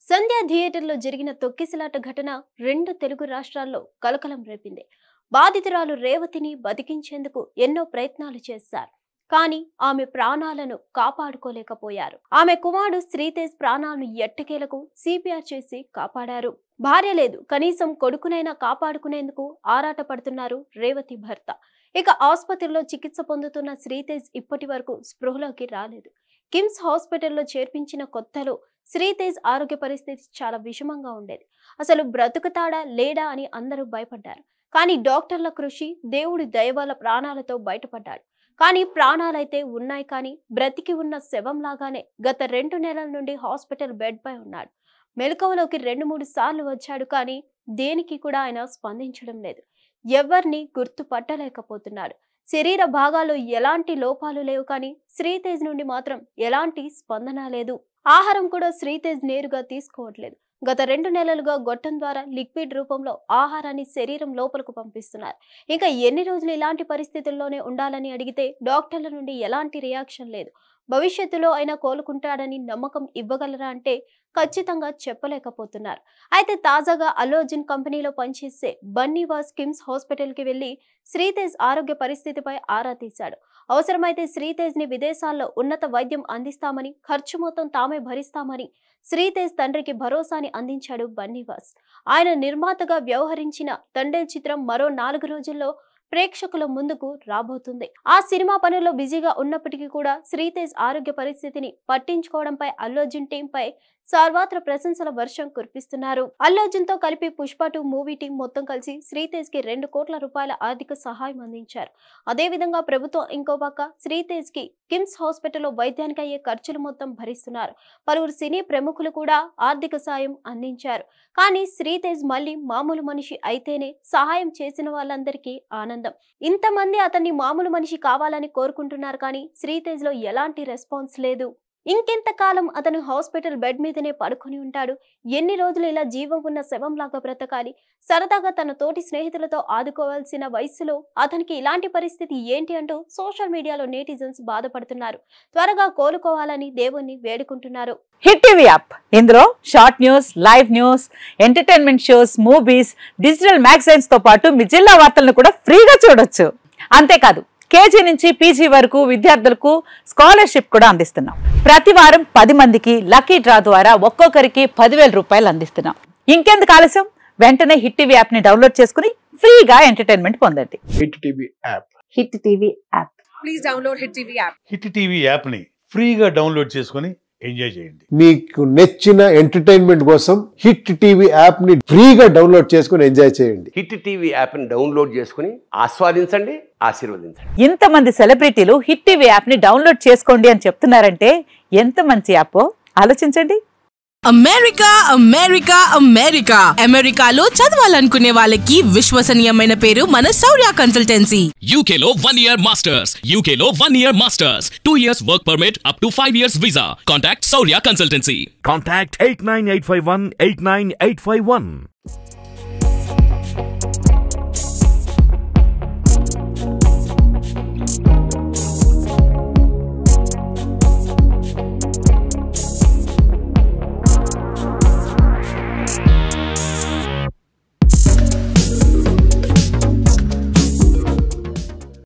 సంధ్య థియేటర్లో జరిగిన తొక్కిసలాట ఘటన రెండు తెలుగు రాష్ట్రాల్లో కలకలం రేపింది. బాధితురాలు రేవతిని బతికించేందుకు ఎన్నో ప్రయత్నాలు చేశారు. కానీ ఆమె ప్రాణాలను కాపాడుకోలేకపోయారు. ఆమె కుమారుడు శ్రీతేజ్ ప్రాణాలను ఎట్టకేలకు సిపిఆర్ చేసి కాపాడారు. భార్య లేదు, కనీసం కొడుకునైనా కాపాడుకునేందుకు ఆరాట పడుతున్నారు రేవతి భర్త. ఇక ఆసుపత్రిలో చికిత్స పొందుతున్న శ్రీతేజ్ ఇప్పటి వరకు స్పృహలోకి రాలేదు. కిమ్స్ హాస్పిటల్లో చేర్పించిన కొత్తలో శ్రీతేజ్ ఆరోగ్య పరిస్థితి చాలా విషమంగా ఉండేది. అసలు బ్రతుకుతాడా లేడా అని అందరూ భయపడ్డారు. కానీ డాక్టర్ల కృషి, దేవుడి దయ వల్ల ప్రాణాలతో బయటపడ్డాడు. కానీ ప్రాణాలైతే ఉన్నాయి, కానీ బ్రతికి ఉన్న శవం లాగానే గత 2 నెలల నుండి హాస్పిటల్ బెడ్ పై ఉన్నాడు. మెలకువలోకి 2-3 సార్లు వచ్చాడు, కానీ దేనికి కూడా ఆయన స్పందించడం లేదు. ఎవరిని గుర్తుపట్టలేకపోతున్నాడు. శరీర భాగాల్లో ఎలాంటి లోపాలు లేవు, కానీ శ్రీతేజ్ నుండి మాత్రం ఎలాంటి స్పందన లేదు. ఆహారం కూడా శ్రీతేజ్ నేరుగా తీసుకోవట్లేదు. గత 2 నెలలుగా గొట్టం ద్వారా లిక్విడ్ రూపంలో ఆహారాన్ని శరీరం లోపలకు పంపిస్తున్నారు. ఇంకా ఎన్ని రోజులు ఇలాంటి పరిస్థితుల్లోనే ఉండాలని అడిగితే డాక్టర్ల నుండి ఎలాంటి రియాక్షన్ లేదు. భవిష్యత్తులో అయినా కోలుకుంటాడని నమ్మకం ఇవ్వగలరా అంటే ఖచ్చితంగా చెప్పలేకపోతున్నారు. అయితే తాజాగా అల్లు అర్జున్ కంపెనీలో పనిచేసే బన్నీవాస్ కిమ్స్ హాస్పిటల్కి వెళ్లి శ్రీతేజ్ ఆరోగ్య పరిస్థితిపై ఆరా తీశాడు. అవసరమైతే శ్రీతేజ్ ని విదేశాల్లో ఉన్నత వైద్యం అందిస్తామని, ఖర్చు మొత్తం తామే భరిస్తామని శ్రీతేజ్ తండ్రికి భరోసాని అందించాడు బన్నీవాస్. ఆయన నిర్మాతగా వ్యవహరించిన తండేల్ చిత్రం మరో 4 రోజుల్లో ప్రేక్షకుల ముందుకు రాబోతుంది. ఆ సినిమా పనుల్లో బిజీగా ఉన్నప్పటికీ కూడా శ్రీతేజ్ ఆరోగ్య పరిస్థితిని పట్టించుకోవడంపై అల్లు అర్జున్ టీం పై సర్వత్రా ప్రశంసల వర్షం కురిపిస్తున్నారు. అల్లు అర్జున్ తో కలిపి పుష్ప 2 మూవీ టీం మొత్తం కలిసి శ్రీతేజ్ కి 2 కోట్ల రూపాయల ఆర్థిక సహాయం అందించారు. అదే విధంగా ప్రభుత్వం ఇంకో పక్క శ్రీతేజ్ కి కిమ్స్ హాస్పిటల్లో వైద్యానికి అయ్యే ఖర్చులు మొత్తం భరిస్తున్నారు. పలువురు సినీ ప్రముఖులు కూడా ఆర్థిక సాయం అందించారు. కానీ శ్రీతేజ్ మళ్ళీ మామూలు మనిషి అయితేనే సహాయం చేసిన వాళ్ళందరికీ ఆనందం. ఇంతమంది అతన్ని మామూలు మనిషి కావాలని కోరుకుంటున్నారు, కానీ శ్రీతేజ్ లో ఎలాంటి రెస్పాన్స్ లేదు. ఇంకెంతకాలం అతను హాస్పిటల్ బెడ్ మీదనే పడుకొని ఉంటాడు? ఎన్ని రోజులు ఇలా జీవం ఉన్న శవంలాగా బ్రతకాలి? సరదాగా తన తోటి స్నేహితులతో ఆదుకోవాల్సిన వయసులో అతనికి ఇలాంటి పరిస్థితి ఏంటి అంటూ సోషల్ మీడియాలో నెటిజన్స్ బాధపడుతున్నారు. త్వరగా కోలుకోవాలని దేవుణ్ణి వేడుకుంటున్నారు. హిట్ టీవీ యాప్, ఇందులో short news, live news, entertainment shows, movies, digital magazines తో పాటు మీ జిల్లా వార్తలను కూడా ఫ్రీగా చూడొచ్చు. అంతేకాదు కేజీ నుంచి పీజీ వరకు విద్యార్థులకు స్కాలర్షిప్ కూడా అందిస్తున్నాం. ప్రతి వారం 10 మందికి లక్కీ డ్రా ద్వారా ఒక్కొక్కరికి 10,000 రూపాయలు అందిస్తున్నాం. ఇంకెందుకు ఆలస్యం, వెంటనే హిట్ టీవీ యాప్ ని డౌన్లోడ్ చేసుకుని ఫ్రీగా ఎంటర్టైన్మెంట్ పొందండి. Hit TV app. Hit TV app. Please download hit TV app. Hit TV app ని ఫ్రీగా డౌన్లోడ్ చేసుకుని ఎంజాయ్ చేయండి. మీకు నచ్చిన ఎంటర్టైన్మెంట్ కోసం హిట్ టీవీ యాప్ ని ఫ్రీగా డౌన్లోడ్ చేసుకుని ఎంజాయ్ చేయండి. హిట్ టీవీ యాప్ ని డౌన్లోడ్ చేసుకుని ఆస్వాదించండి, ఆశీర్వదించండి. ఇంతమంది సెలబ్రిటీలు హిట్ టీవీ యాప్ ని డౌన్లోడ్ చేసుకోండి అని చెప్తున్నారంటే ఎంత మంచి యాప్ ఆలోచించండి. అమెరికా అమెరికా అమెరికా అమెరికాలో చదవాలనుకునే వాళ్ళకి విశ్వసనీయమైన పేరు మన శౌర్య కన్సల్టెన్సీ. UK లో 1 year masters, UK లో 1 year masters, 2 years work permit up to 5 years visa. Contact Saurya Consultancy. Contact 89851 89851.